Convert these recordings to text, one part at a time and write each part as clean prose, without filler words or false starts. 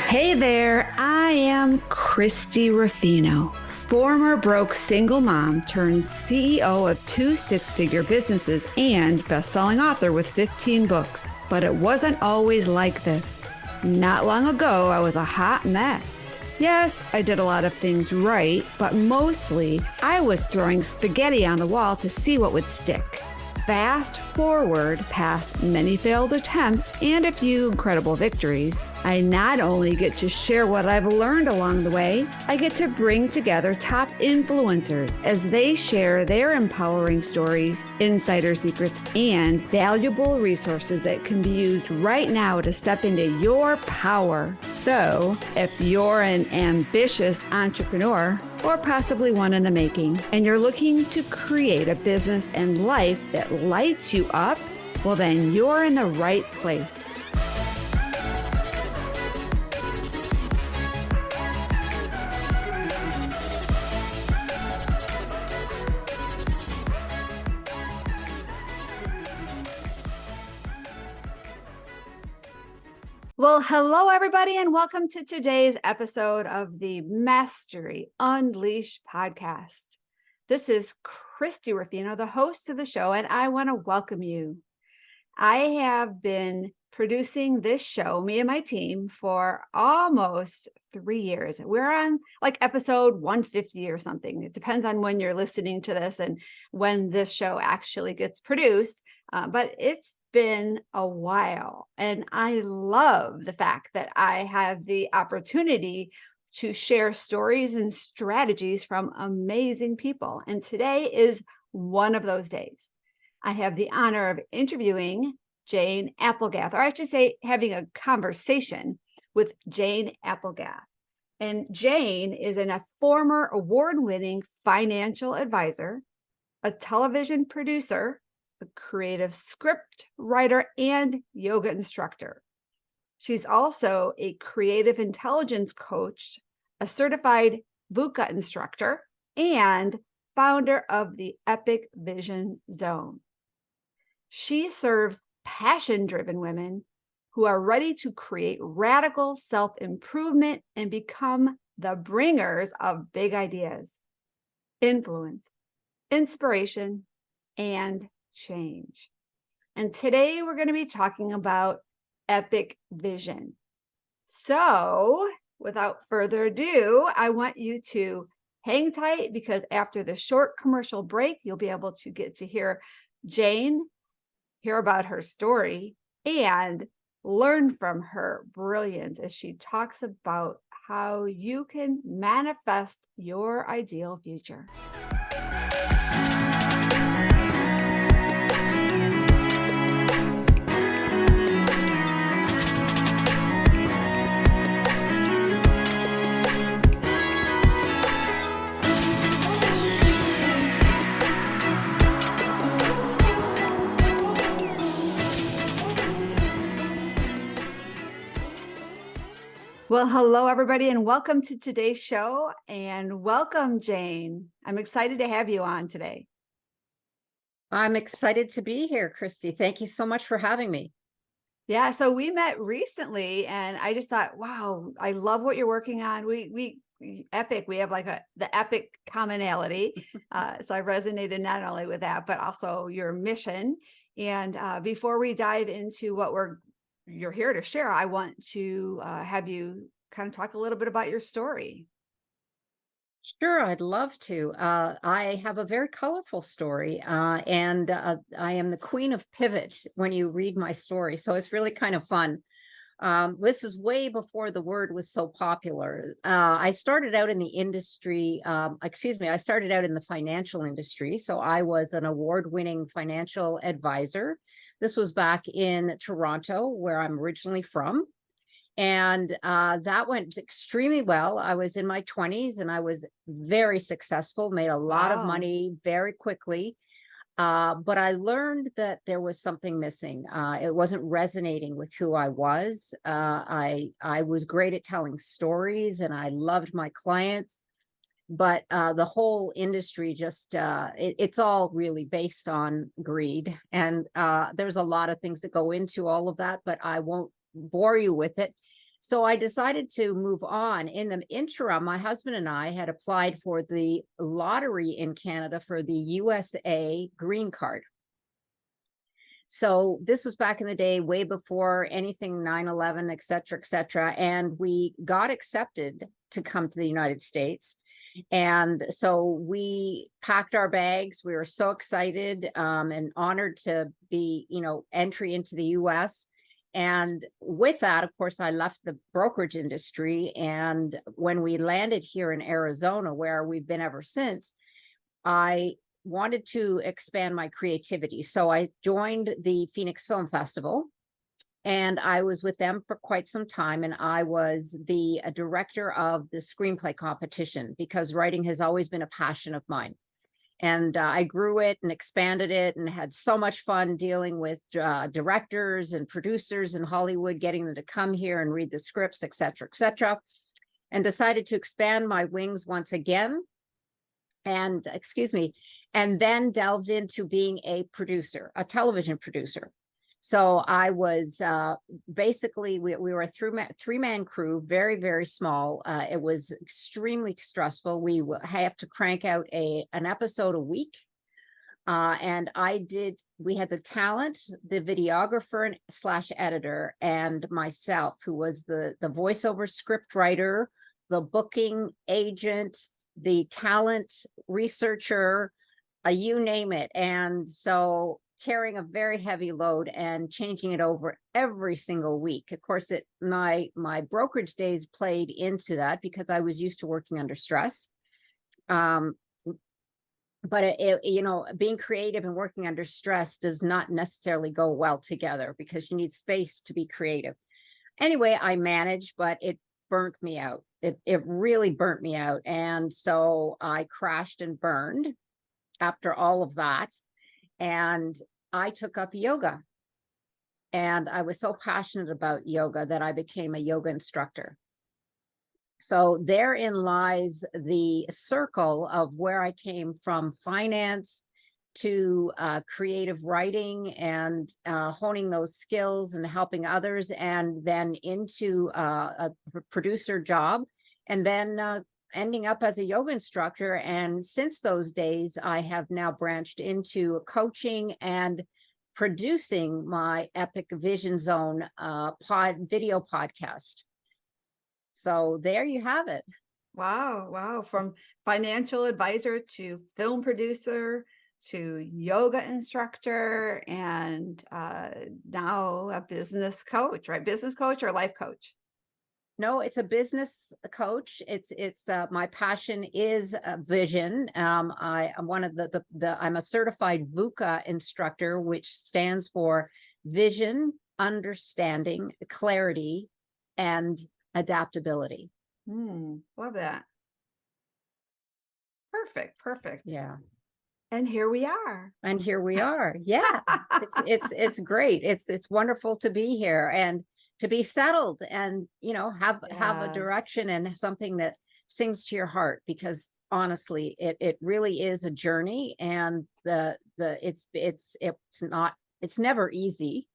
Hey there, I am Christy Ruffino, former broke single mom turned CEO of 2 six-figure businesses and best-selling author with 15 books. But it wasn't always like this. Not long ago, I was a hot mess. Yes, I did a lot of things right, but mostly I was throwing spaghetti on the wall to see what would stick. Fast forward past many failed attempts and a few incredible victories, I not only get to share what I've learned along the way, I get to bring together top influencers as they share their empowering stories, insider secrets, and valuable resources that can be used right now to step into your power. So, if you're an ambitious entrepreneur, or possibly one in the making, and you're looking to create a business and life that lights you up, well, then you're in the right place. Well, hello, everybody, and welcome to today's episode of the Mastery Unleashed podcast. This is Christy Ruffino, the host of the show, and I want to welcome you. I have been producing this show, me and my team, for almost 3 years. We're on like episode 150 or something. It depends on when you're listening to this and when this show actually gets produced, but it's been a while, and I love the fact that I have the opportunity to share stories and strategies from amazing people. And today is one of those days. I have the honor of interviewing Jane Applegath, or I should say having a conversation with Jane Applegath. And Jane is a former award-winning financial advisor, a television producer, a creative script writer, and yoga instructor. She's also a creative intelligence coach, a certified VUCA instructor, and founder of the Epic Vision Zone. She serves passion-driven women who are ready to create radical self-improvement and become the bringers of big ideas, influence, inspiration, and change. And today we're going to be talking about epic vision. So without further ado, I want you to hang tight, because after the short commercial break, you'll be able to get to hear Jane, hear about her story, and learn from her brilliance as she talks about how you can manifest your ideal future. Well, hello, everybody, and welcome to today's show, and welcome, Jane. I'm excited to have you on today. I'm excited to be here, Christy. Thank you so much for having me. Yeah, so we met recently, and I just thought, wow, I love what you're working on. We Epic, we have like the epic commonality. So I resonated not only with that, but also your mission. And before we dive into what you're here to share, I want to have you kind of talk a little bit about your story. Sure, I'd love to. I have a very colorful story, and I am the queen of pivot when you read my story. So it's really kind of fun. This is way before the word was so popular. I started out in the industry, I started out in the financial industry. So I was an award-winning financial advisor. This was back in Toronto, where I'm originally from. And that went extremely well. I was in my 20s and I was very successful, made a lot of money very quickly. But I learned that there was something missing. It wasn't resonating with who I was. I was great at telling stories and I loved my clients. But the whole industry just, it's all really based on greed. And there's a lot of things that go into all of that, but I won't bore you with it. So I decided to move on. In the interim, my husband and I had applied for the lottery in Canada for the USA green card. So this was back in the day, way before anything 9/11, et cetera, et cetera. And we got accepted to come to the United States. And so we packed our bags. We were so excited and honored to be, entry into the US. And with that, of course, I left the brokerage industry. And when we landed here in Arizona, where we've been ever since, I wanted to expand my creativity. So I joined the Phoenix Film Festival, and I was with them for quite some time. And I was the director of the screenplay competition, because writing has always been a passion of mine. And I grew it and expanded it and had so much fun dealing with directors and producers in Hollywood, getting them to come here and read the scripts, et cetera, and decided to expand my wings once again. And and then delved into being a producer, a television producer. So I was basically, we were a three-man crew, very, very small. It was extremely stressful. We have to crank out an episode a week. And we had the talent, the videographer / editor, and myself, who was the voiceover script writer, the booking agent, the talent researcher, you name it. And so carrying a very heavy load and changing it over every single week. Of course, my brokerage days played into that, because I was used to working under stress. But being creative and working under stress does not necessarily go well together, because you need space to be creative. Anyway, I managed, but it burnt me out. It really burnt me out. And so I crashed and burned after all of that. And I took up yoga. And I was so passionate about yoga that I became a yoga instructor. So therein lies the circle of where I came from: finance to creative writing and honing those skills and helping others, and then into a producer job, and then ending up as a yoga instructor. And since those days, I have now branched into coaching and producing my Epic Vision Zone video podcast. So there you have it. Wow. Wow. From financial advisor to film producer to yoga instructor, and now a business coach, right? Business coach or life coach? No, it's a business coach. It's my passion is vision. I'm one of I'm a certified VUCA instructor, which stands for vision, understanding, clarity, and adaptability. Love that. Perfect. Yeah. And here we are. Yeah. It's great. It's wonderful to be here and to be settled, and have a direction and something that sings to your heart, because honestly, it really is a journey. And it's never easy.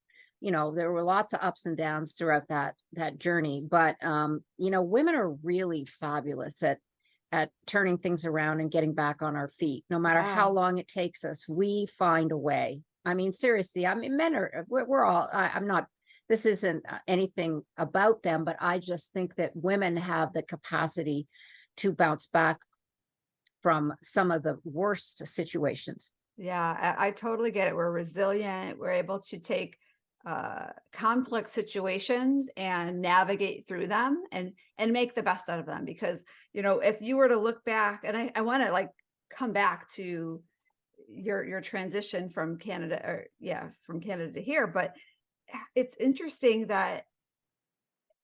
There were lots of ups and downs throughout that journey, but women are really fabulous at turning things around and getting back on our feet. No matter how long it takes us, we find a way. I mean, seriously, men we're all, I'm not, this isn't anything about them, but I just think that women have the capacity to bounce back from some of the worst situations. Yeah, I totally get it. We're resilient. We're able to take complex situations and navigate through them and make the best out of them. Because, if you were to look back, and I want to come back to your transition from Canada, from Canada to here, but it's interesting that,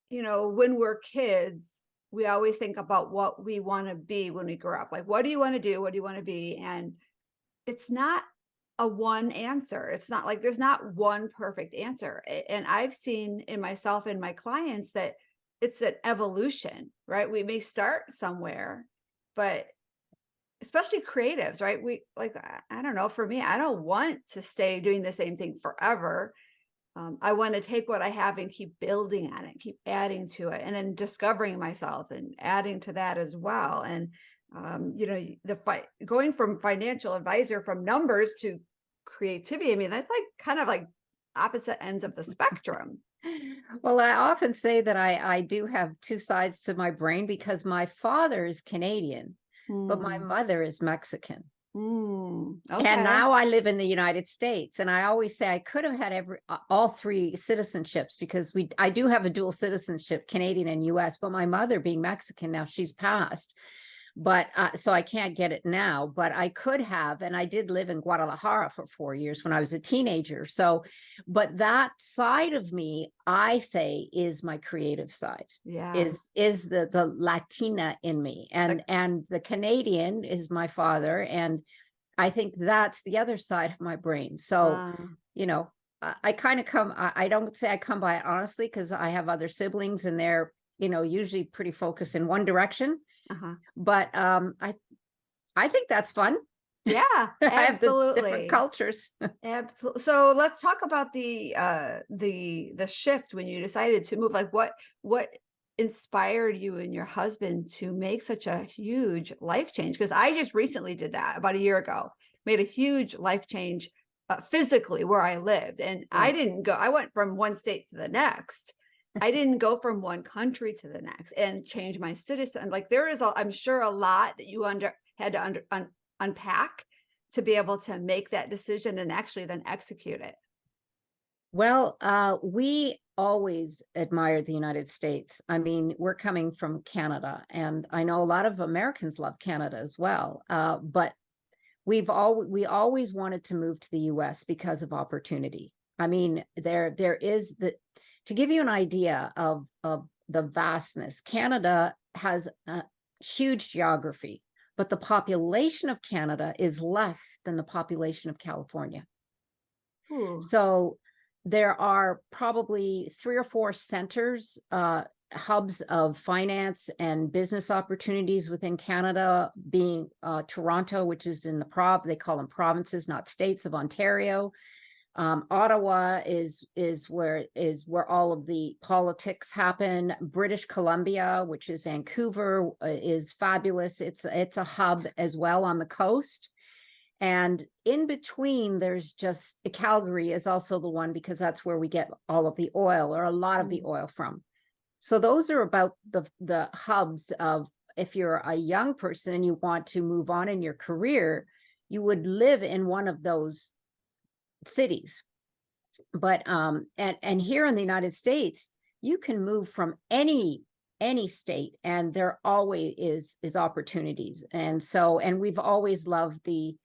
when we're kids, we always think about what we want to be when we grow up. Like, what do you want to do? What do you want to be? And it's not a one answer. It's not like there's not one perfect answer. And I've seen in myself and my clients that it's an evolution, right? We may start somewhere, but especially creatives, right? I don't know, for me, I don't want to stay doing the same thing forever. I want to take what I have and keep building on it, keep adding to it, and then discovering myself and adding to that as well. And going from financial advisor from numbers to creativity, I mean, that's like kind of like opposite ends of the spectrum. Well, I often say that I do have two sides to my brain because my father is Canadian, but my mother is Mexican. And Okay. now I live in the United States, and I always say I could have had all three citizenships because I do have a dual citizenship, Canadian and US, but my mother being Mexican, now she's passed. But so I can't get it now, but I could have. And I did live in Guadalajara for 4 years when I was a teenager. So, but that side of me, I say, is my creative side. Yeah. Is the Latina in me. And the Canadian is my father. And I think that's the other side of my brain. So, I kind of I don't say I come by it honestly, because I have other siblings and they're, usually pretty focused in one direction. But I think that's fun. Yeah, I have the different absolutely. cultures. Absolutely. So let's talk about the shift when you decided to move. Like what inspired you and your husband to make such a huge life change? Because I just recently did that about a year ago, made a huge life change physically where I lived. And I didn't go, I went from one state to the next. I didn't go from one country to the next and change my citizen. Like there is, I'm sure, a lot that you had to unpack to be able to make that decision and actually then execute it. Well, we always admired the United States. I mean, we're coming from Canada, and I know a lot of Americans love Canada as well. But we always wanted to move to the US because of opportunity. I mean, there is to give you an idea of the vastness, Canada has a huge geography, but the population of Canada is less than the population of California. Ooh. So there are probably 3 or 4 centers, hubs of finance and business opportunities within Canada, being Toronto, which is in they call them provinces, not states, of Ontario. Ottawa is where all of the politics happen. British Columbia, which is Vancouver, is fabulous. It's a hub as well on the coast. And in between, there's just Calgary is also the one, because that's where we get all of the oil, or a lot of the oil, from. So those are about the hubs of, if you're a young person and you want to move on in your career, you would live in one of those cities. But and here in the United States, you can move from any state, and there always is opportunities. And we've always loved the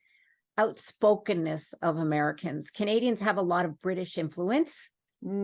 outspokenness of Americans. Canadians have a lot of British influence,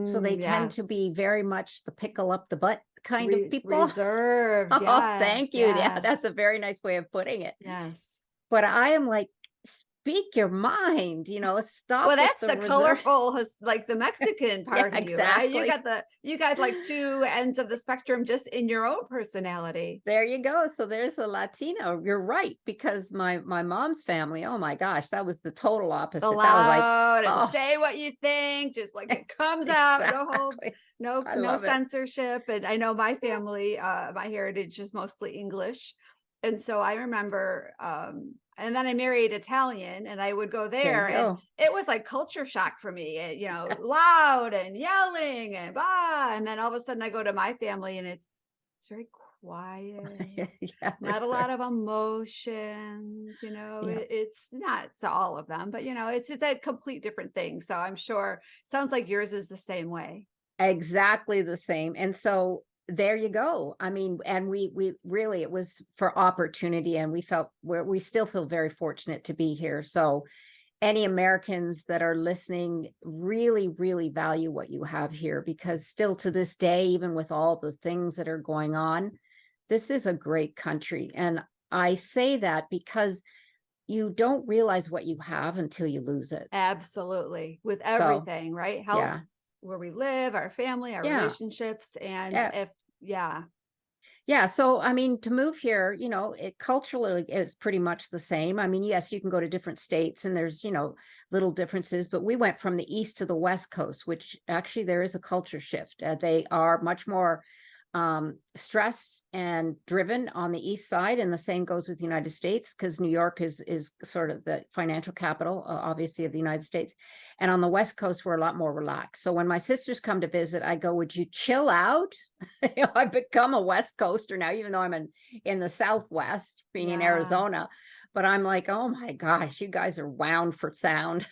so they tend to be very much the pickle up the butt kind of people. Reserved. Oh, yes, thank you. yes. Yeah, that's a very nice way of putting it. Yes. But I am like, speak your mind, stop. Well, that's the colorful, like the Mexican part of you, exactly. Right? You got like two ends of the spectrum just in your own personality. There you go. So there's a Latino. You're right, because my mom's family, oh my gosh, that was the total opposite. The loud, that was like, and say what you think, just like it comes out. No censorship. And I know my family, my heritage is mostly English. And so I remember, and then I married Italian, and I would go there, and it was like culture shock for me, loud and yelling and blah. And then all of a sudden I go to my family, and it's very quiet, not a lot of emotions, it's not to all of them, but it's just a complete different thing. So I'm sure, sounds like yours is the same way. Exactly the same. And so there you go. I mean, and we really, it was for opportunity, and we still feel very fortunate to be here. So any Americans that are listening, really, really value what you have here, because still to this day, even with all the things that are going on, this is a great country. And I say that because you don't realize what you have until you lose it. Absolutely. With everything, right? Health, where we live, our family, our relationships, and Yeah, so I mean, to move here, it culturally is pretty much the same. I mean, yes, you can go to different states and there's, little differences, but we went from the east to the west coast, which actually there is a culture shift. They are much more stressed and driven on the east side, and the same goes with the United States, because New York is sort of the financial capital, obviously, of the United States. And on the west coast, we're a lot more relaxed. So when my sisters come to visit, I go, "Would you chill out?" I've become a West Coaster now, even though I'm in the Southwest, being in Yeah. Arizona. But I'm like, oh my gosh, you guys are wound for sound.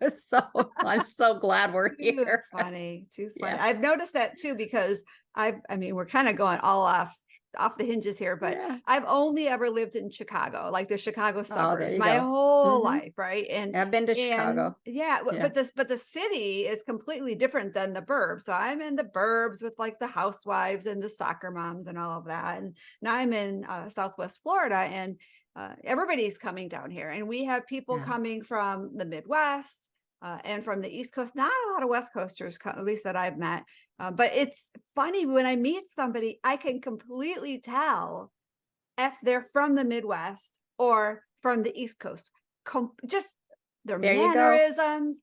So I'm so glad we're Too here. funny, too funny. Yeah. I've noticed that too, because I mean, we're kind of going all off the hinges here, but Yeah. I've only ever lived in Chicago, like the Chicago Oh, there suburbs, you my go. whole Hmm. life, right? I've been to And Chicago. yeah, Yeah. but the city is completely different than the burbs. So I'm in the burbs with like the housewives and the soccer moms and all of that. And now I'm in Southwest Florida, and everybody's coming down here, and we have people Yeah. coming from the Midwest and from the East Coast. Not a lot of West Coasters, at least that I've met. But it's funny when I meet somebody, I can completely tell if they're from the Midwest or from the East Coast. Just their There you go. mannerisms,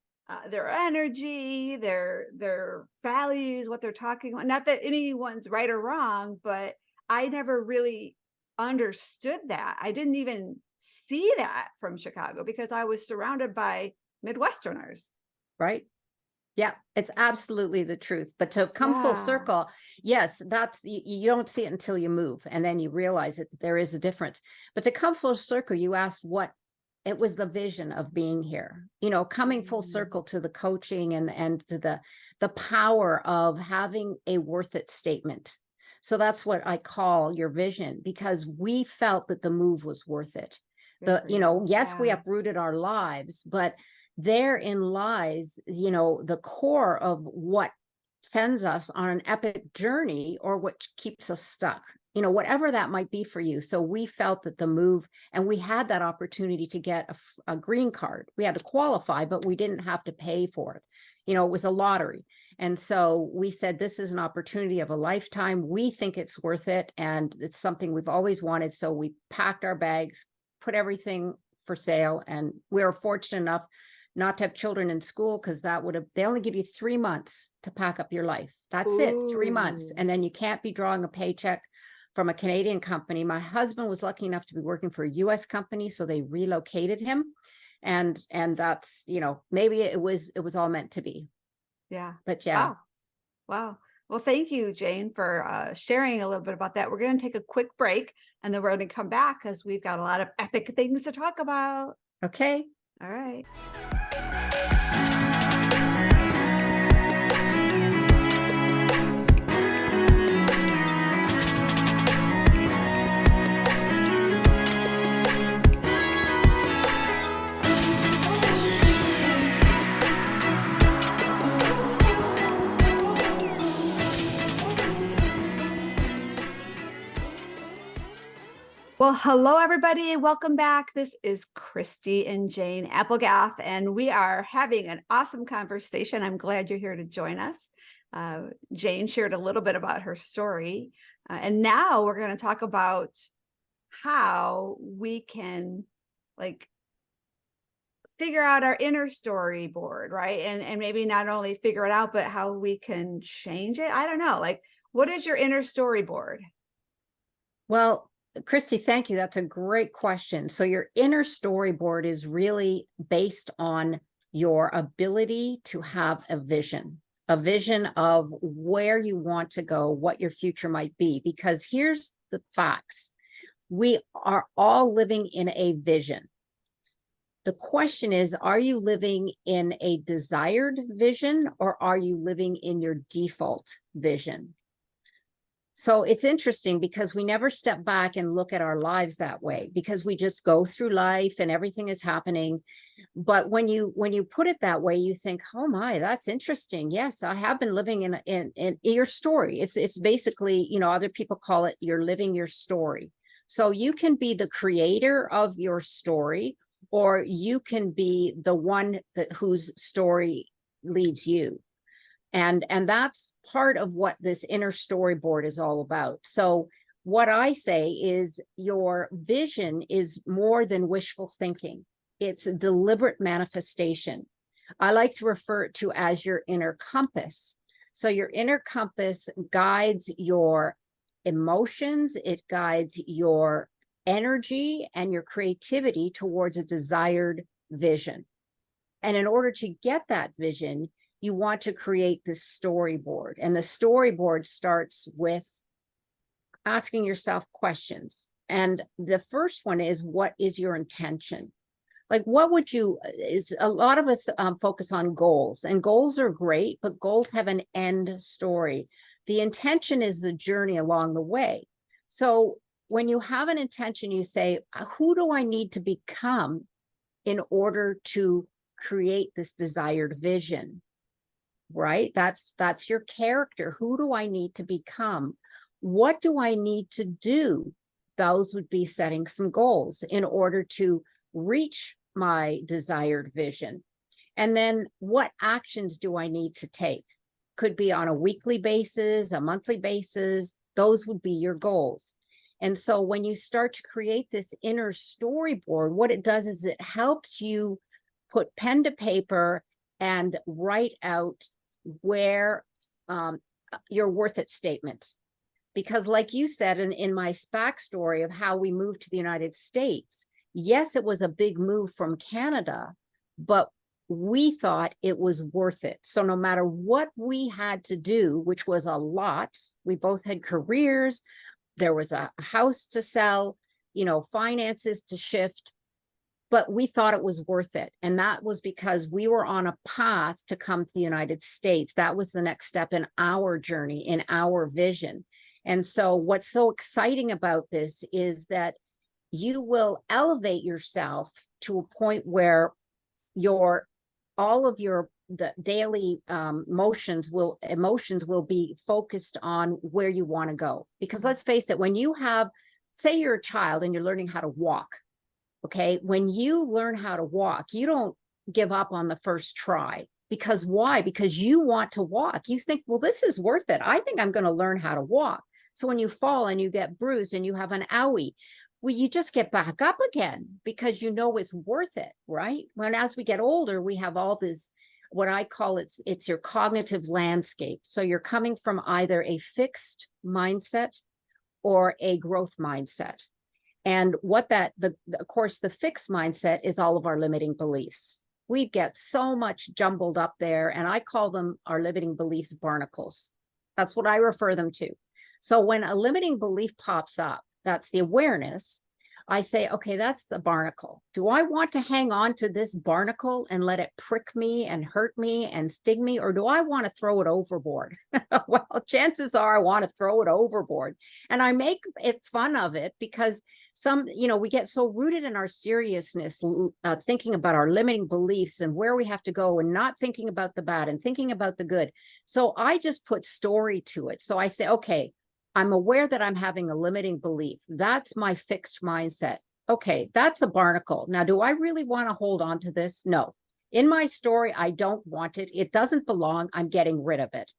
their energy, their values, what they're talking about. Not that anyone's right or wrong, but I never really understood that. I didn't even see that from Chicago because I was surrounded by Midwesterners. Right. Yeah, it's absolutely the truth. But to come full Yeah. circle, yes, that's you don't see it until you move, and then you realize that there is a difference. But to come full circle, you asked what it was, the vision of being here. Coming full Mm, circle to the coaching and to the power of having a worth it statement. So that's what I call your vision, because we felt that the move was worth it. good for you. Yes, we Yeah. uprooted our lives, but therein lies, the core of what sends us on an epic journey, or what keeps us stuck, whatever that might be for you. So we felt that the move, and we had that opportunity to get a green card. We had to qualify, but we didn't have to pay for it. It was a lottery. And so we said, this is an opportunity of a lifetime. We think it's worth it. And it's something we've always wanted. So we packed our bags, put everything for sale. And we were fortunate enough not to have children in school, because they only give you 3 months to pack up your life. That's it, 3 months. Ooh. And then you can't be drawing a paycheck from a Canadian company. My husband was lucky enough to be working for a US company, so they relocated him. And that's, maybe it was all meant to be. Yeah. But yeah. Wow. Wow. Well, thank you, Jane, for sharing a little bit about that. We're going to take a quick break, and then we're going to come back because we've got a lot of epic things to talk about. Okay. All right. Well, hello, everybody, and welcome back. This is Christy and Jane Applegath, and we are having an awesome conversation. I'm glad you're here to join us. Jane shared a little bit about her story, and now we're going to talk about how we can figure out our inner storyboard, right? And maybe not only figure it out, but how we can change it. I don't know. What is your inner storyboard? Well, Christy, thank you. That's a great question. So your inner storyboard is really based on your ability to have a vision of where you want to go, what your future might be. Because here's the facts. We are all living in a vision. The question is, are you living in a desired vision, or are you living in your default vision? So it's interesting, because we never step back and look at our lives that way, because we just go through life and everything is happening. But when you put it that way, you think, oh my, that's interesting. Yes, I have been living in your story. It's basically, other people call it, you're living your story. So you can be the creator of your story, or you can be the one whose story leads you. And that's part of what this inner storyboard is all about. So what I say is your vision is more than wishful thinking. It's a deliberate manifestation. I like to refer it to as your inner compass. So your inner compass guides your emotions, it guides your energy and your creativity towards a desired vision. And in order to get that vision, you want to create this storyboard. And the storyboard starts with asking yourself questions. And the first one is, what is your intention? Like, what would you, is a lot of us focus on goals, and goals are great, but goals have an end story. The intention is the journey along the way. So when you have an intention, you say, who do I need to become in order to create this desired vision? Right? That's your character. Who do I need to become? What do I need to do? Those would be setting some goals in order to reach my desired vision. And then what actions do I need to take? Could be on a weekly basis, a monthly basis. Those would be your goals. And so when you start to create this inner storyboard, what it does is it helps you put pen to paper and write out where your worth it statement. Because like you said, in my backstory of how we moved to the United States, yes, it was a big move from Canada, but we thought it was worth it. So no matter what we had to do, which was a lot, we both had careers, there was a house to sell, finances to shift, but we thought it was worth it. And that was because we were on a path to come to the United States. That was the next step in our journey, in our vision. And so what's so exciting about this is that you will elevate yourself to a point where all of the daily emotions will be focused on where you want to go. Because let's face it, when you say you're a child and you're learning how to walk, okay, when you learn how to walk, you don't give up on the first try. Because why? Because you want to walk. You think, well, this is worth it. I think I'm going to learn how to walk. So when you fall and you get bruised and you have an owie, well, you just get back up again because you know it's worth it, right? When as we get older, we have all this, what I call it's your cognitive landscape. So you're coming from either a fixed mindset or a growth mindset. And of course, the fixed mindset is all of our limiting beliefs. We get so much jumbled up there, and I call them our limiting beliefs barnacles. That's what I refer them to. So when a limiting belief pops up, that's the awareness, I say, okay, that's the barnacle. Do I want to hang on to this barnacle and let it prick me and hurt me and sting me? Or do I want to throw it overboard? Well, chances are I want to throw it overboard. And I make it fun of it because we get so rooted in our seriousness, thinking about our limiting beliefs and where we have to go and not thinking about the bad and thinking about the good. So I just put story to it. So I say, okay, I'm aware that I'm having a limiting belief. That's my fixed mindset. Okay, that's a barnacle. Now, do I really want to hold on to this? No. In my story, I don't want it. It doesn't belong. I'm getting rid of it.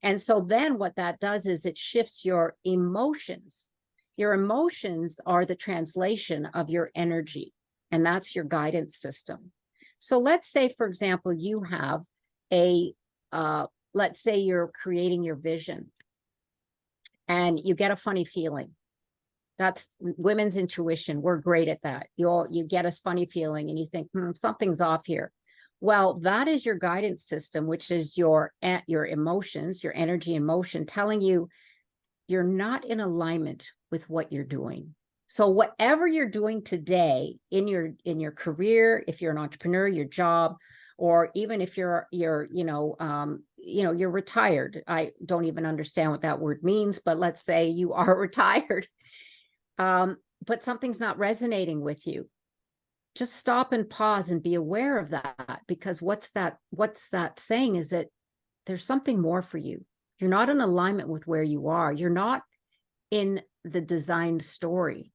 And so then what that does is it shifts your emotions. Your emotions are the translation of your energy, and that's your guidance system. So let's say, for example, you have let's say you're creating your vision, and you get a funny feeling. That's women's intuition. We're great at that. You get a funny feeling and you think, something's off here. Well, that is your guidance system, which is your emotions, your energy and motion, telling you you're not in alignment with what you're doing. So whatever you're doing today in your career, if you're an entrepreneur, your job, or even if you're retired. I don't even understand what that word means, but let's say you are retired, but something's not resonating with you. Just stop and pause and be aware of that, because what's that saying is that there's something more for you. You're not in alignment with where you are. You're not in the designed story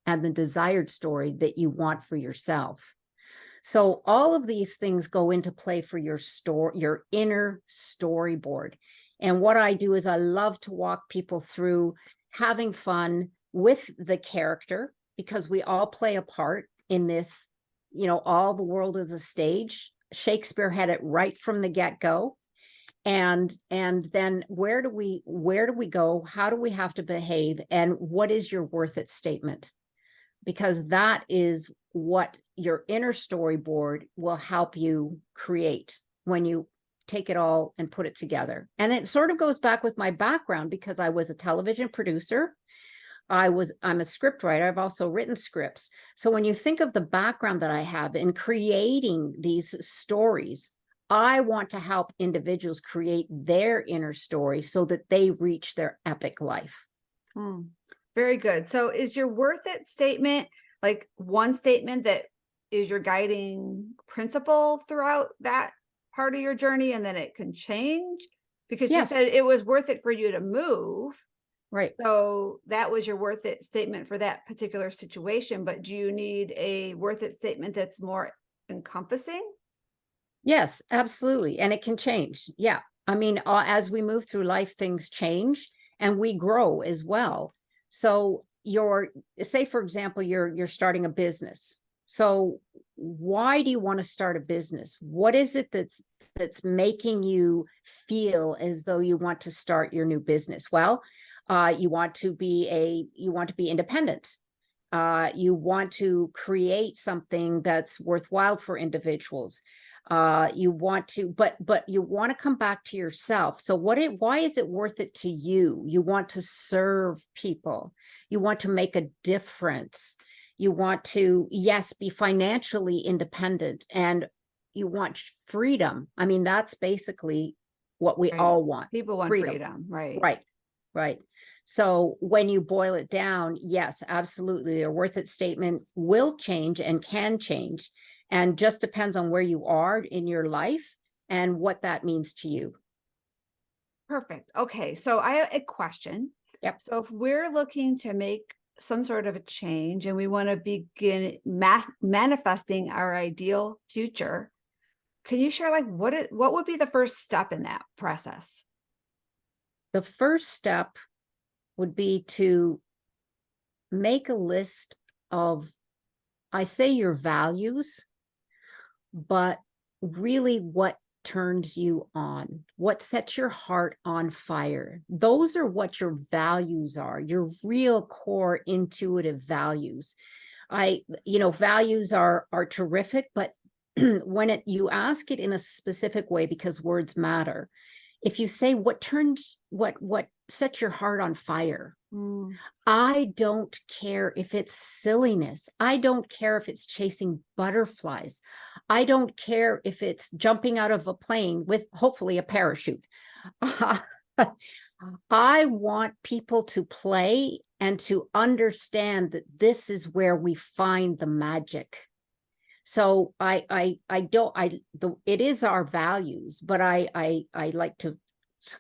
and the desired story that you want for yourself. So all of these things go into play for your inner storyboard. And what I do is I love to walk people through having fun with the character, because we all play a part in this, all the world is a stage. Shakespeare had it right from the get-go. And then where do we go? How do we have to behave? And what is your worth it statement? Because that is what your inner storyboard will help you create when you take it all and put it together. And it sort of goes back with my background, because I was a television producer. I'm a scriptwriter. I've also written scripts. So when you think of the background that I have in creating these stories, I want to help individuals create their inner story so that they reach their epic life. Very good. So is your worth it statement like one statement that is your guiding principle throughout that part of your journey, and then it can change? Because you said it was worth it for you to move. Right. So that was your worth it statement for that particular situation. But do you need a worth it statement that's more encompassing? Yes, absolutely. And it can change. Yeah. I mean, as we move through life, things change and we grow as well. So say, for example, you're starting a business. So why do you want to start a business? What is it that's making you feel as though you want to start your new business? Well, you want to be independent. You want to create something that's worthwhile for individuals. You want to, but you want to come back to yourself. So why is it worth it to you? You want to serve people. You want to make a difference. You want to, yes, be financially independent, and you want freedom. I mean, that's basically what we all want. People want freedom, right? Right. So when you boil it down, yes, absolutely. A worth it statement will change and can change, and just depends on where you are in your life and what that means to you. Perfect. Okay. So I have a question. Yep. So if we're looking to make some sort of a change and we want to begin manifesting our ideal future, can you share like what would be the first step in that process? The first step would be to make a list of, I say, your values, but really what turns you on, what sets your heart on fire. Those are what your values are, your real core intuitive values. Values are terrific, but when you ask it in a specific way, because words matter. If you say what sets your heart on fire, I don't care if it's silliness. I don't care if it's chasing butterflies. I don't care if it's jumping out of a plane with hopefully a parachute. I want people to play and to understand that this is where we find the magic. So it is our values, but I like to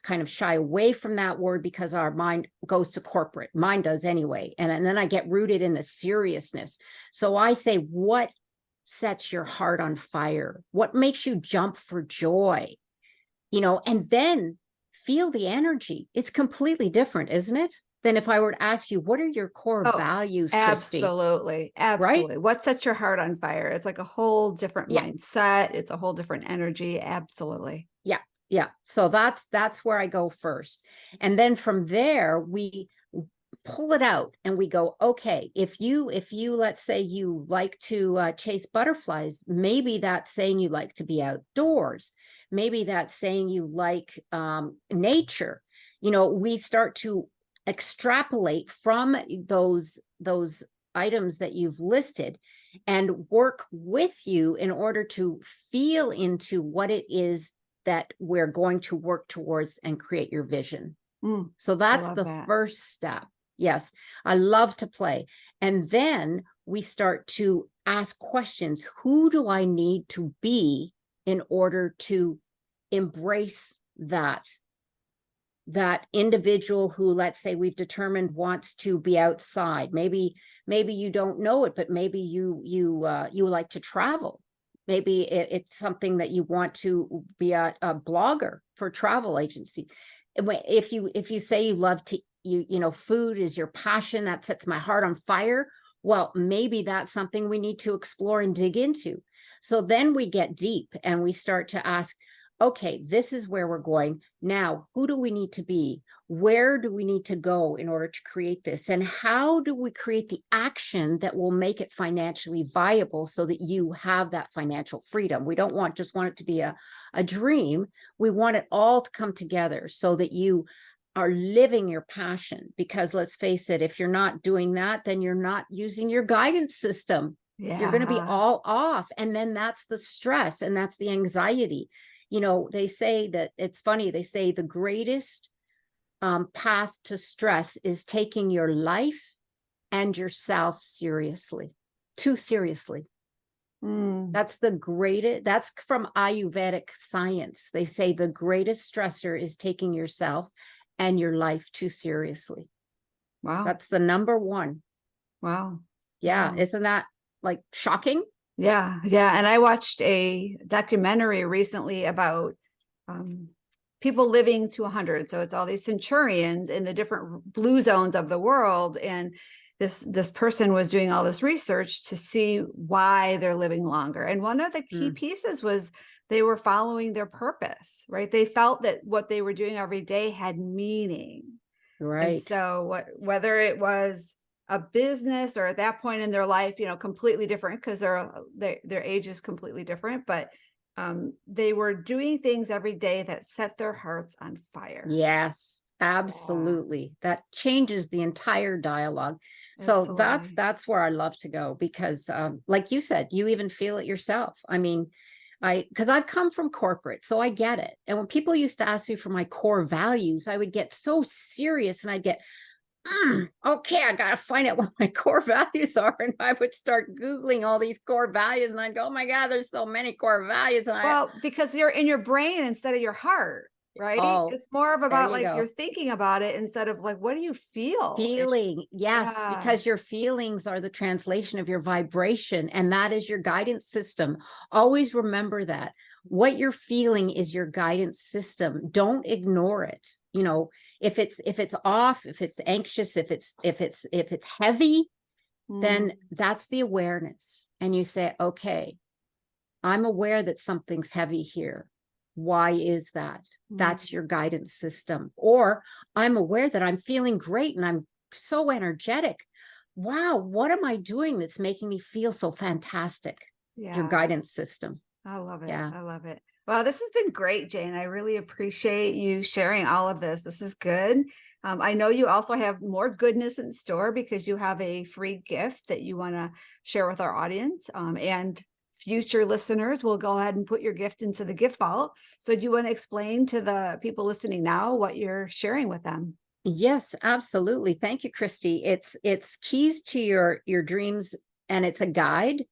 kind of shy away from that word, because our mind goes to corporate. Mine does anyway. And then I get rooted in the seriousness. So I say, what sets your heart on fire? What makes you jump for joy? And then feel the energy. It's completely different, isn't it? Than if I were to ask you, what are your core values, Christy? Absolutely. Right? What sets your heart on fire? It's like a whole different mindset. It's a whole different energy. Absolutely. Yeah. So that's where I go first. And then from there, we pull it out and we go, okay, if you, let's say you like to chase butterflies, maybe that's saying you like to be outdoors. Maybe that's saying you like nature. We start to extrapolate from those items that you've listed and work with you in order to feel into what it is that we're going to work towards and create your vision. So that's the first step. Yes, I love to play. And then we start to ask questions. Who do I need to be in order to embrace that individual who, let's say, we've determined wants to be outside? Maybe you don't know it, but maybe you like to travel. Maybe it's something that you want to be a blogger for a travel agency. if you say you love to, food is your passion, that sets my heart on fire. Well, maybe that's something we need to explore and dig into. So then we get deep and we start to ask, okay, this is where we're going. Now, who do we need to be? Where do we need to go in order to create this? And how do we create the action that will make it financially viable so that you have that financial freedom? We don't just want it to be a dream. We want it all to come together so that you are living your passion. Because let's face it, if you're not doing that, then you're not using your guidance system. Yeah. You're going to be all off. And then that's the stress and that's the anxiety. They say that it's funny. They say the greatest path to stress is taking your life and yourself too seriously. That's that's from Ayurvedic science. They say the greatest stressor is taking yourself and your life too seriously. Wow. That's the number one. Wow. Yeah. Wow. Isn't that like shocking? Yeah. Yeah. And I watched a documentary recently about people living to 100. So it's all these centurions in the different blue zones of the world. And this person was doing all this research to see why they're living longer. And one of the key pieces was they were following their purpose, right? They felt that what they were doing every day had meaning. Right. And so whether it was a business or at that point in their life, completely different because their age is completely different, but they were doing things every day that set their hearts on fire. Yes, absolutely. Yeah. That changes the entire dialogue. So that's where I love to go because like you said, you even feel it yourself. I mean, because I've come from corporate, so I get it. And when people used to ask me for my core values, I would get so serious and I'd get, okay, I got to find out what my core values are. And I would start Googling all these core values and I'd go, oh my God, there's so many core values. And because you're in your brain instead of your heart, right? It's more of about you're thinking about it instead of what do you feel? Feeling. Yes, because your feelings are the translation of your vibration. And that is your guidance system. Always remember that. What you're feeling is your guidance system. Don't ignore it. If it's off, if it's anxious, if it's heavy, then that's the awareness. And you say, okay, I'm aware that something's heavy here. Why is that? That's your guidance system. Or I'm aware that I'm feeling great and I'm so energetic. Wow, what am I doing that's making me feel so fantastic? Yeah. Your guidance system. I love it. Yeah. I love it. Well, this has been great, Jane. I really appreciate you sharing all of this. This is good. I know you also have more goodness in store because you have a free gift that you want to share with our audience. And future listeners will go ahead and put your gift into the gift vault. So do you want to explain to the people listening now what you're sharing with them? Yes, absolutely. Thank you, Christy. It's keys to your dreams, and it's a guide.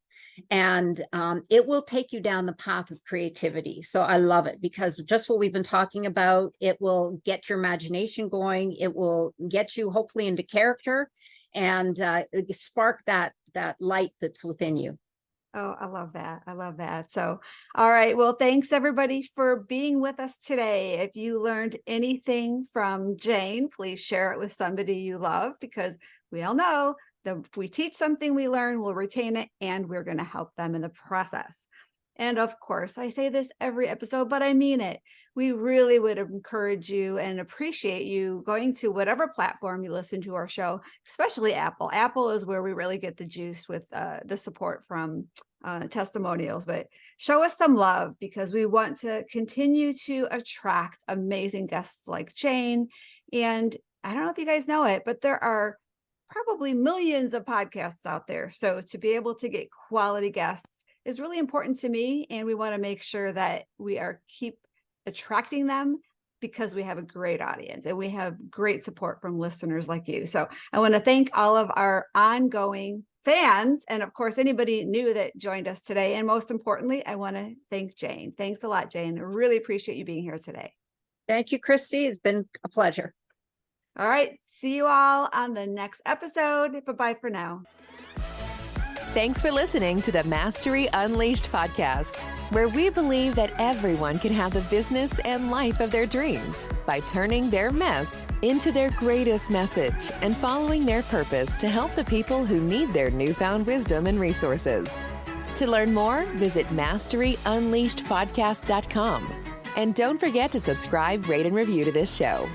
And it will take you down the path of creativity. So I love it because just what we've been talking about, it will get your imagination going. It will get you hopefully into character and spark that light that's within you. Oh, I love that. I love that. So, all right. Well, thanks everybody for being with us today. If you learned anything from Jane, please share it with somebody you love because we all know that if we teach something we learn, we'll retain it and we're going to help them in the process. And of course, I say this every episode, but I mean it. We really would encourage you and appreciate you going to whatever platform you listen to our show, especially Apple. Apple is where we really get the juice with the support from testimonials, but show us some love because we want to continue to attract amazing guests like Jane. And I don't know if you guys know it, but there are probably millions of podcasts out there. So to be able to get quality guests is really important to me. And we want to make sure that we keep attracting them because we have a great audience and we have great support from listeners like you. So I want to thank all of our ongoing fans. And of course, anybody new that joined us today. And most importantly, I want to thank Jane. Thanks a lot, Jane. I really appreciate you being here today. Thank you, Christy. It's been a pleasure. All right. See you all on the next episode. Bye-bye for now. Thanks for listening to the Mastery Unleashed podcast. where we believe that everyone can have the business and life of their dreams by turning their mess into their greatest message and following their purpose to help the people who need their newfound wisdom and resources. To learn more, visit masteryunleashedpodcast.com. And don't forget to subscribe, rate, and review to this show.